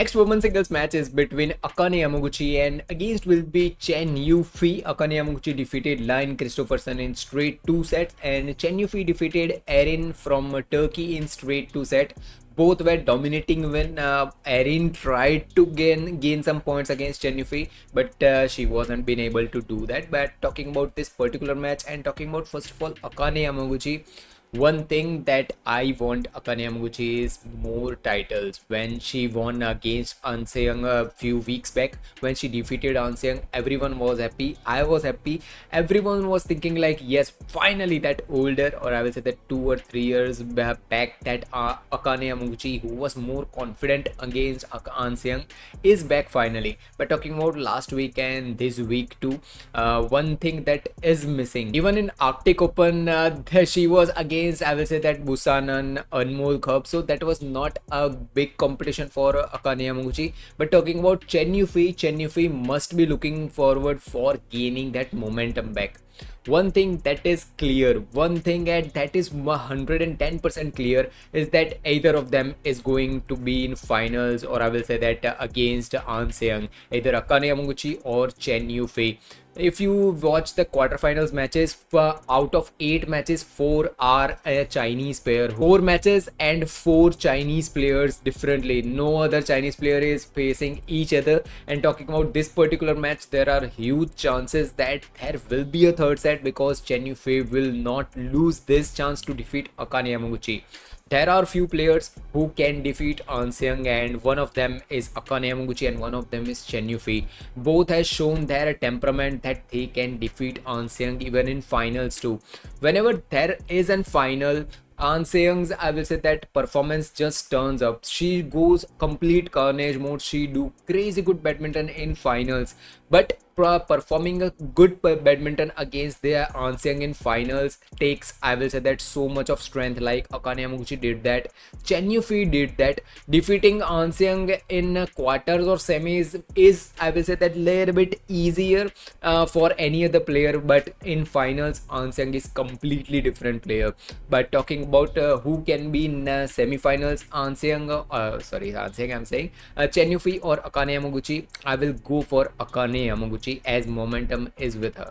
Next women's singles match is between Akane Yamaguchi and against will be Chen Yufei. Akane Yamaguchi defeated Lion Christopherson in straight two sets, and Chen Yufei defeated Erin from Turkey in straight two sets. Both were dominating when Erin tried to gain some points against Chen Yufei, but she wasn't been able to do that. But talking about this particular match and talking about first of all Akane Yamaguchi, one thing that I want Akane Yamaguchi is more titles. When she won against An Seung a few weeks back, when she defeated An Seung, everyone was happy. I was happy. Everyone was thinking like, yes, finally that older, or I will say that 2 or 3 years back, that Akane Yamaguchi, who was more confident against An Seung, is back finally. But talking about last week and this week too, one thing that is missing, even in Arctic Open, she was against, I will say that Busanan, Anmol Cup, so that was not a big competition for Akane Yamaguchi. But talking about Chen Yufei must be looking forward for gaining that momentum back. One thing that is clear, one thing that is 110% clear, is that either of them is going to be in finals, or I will say that against An Seung, either Akane Yamaguchi or Chen Yufei. If you watch the quarterfinals matches, out of 8 matches, 4 are a Chinese player. 4 matches and 4 Chinese players differently. No other Chinese player is facing each other. And talking about this particular match, there are huge chances that there will be a third set, because Chen Yufei will not lose this chance to defeat Akane Yamaguchi. There are few players who can defeat An Seung, and one of them is Akane Yamaguchi and one of them is Chen Yufei. Both has shown their temperament that they can defeat An Seung even in finals too. Whenever there is a final, An Seung's, I will say that performance just turns up. She goes complete carnage mode. She do crazy good badminton in finals, but performing a good badminton against their An Seung in finals takes, I will say that, so much of strength. Like Akane Yamaguchi did that, Chen Yufei did that. Defeating An Seung in quarters or semis is, I will say that, little bit easier for any other player, but in finals An Seung is completely different player. But talking about who can be in semi-finals, An Seung, I'm saying Chen Yufei or Akane Yamaguchi, I will go for Akane Yamaguchi as momentum is with her.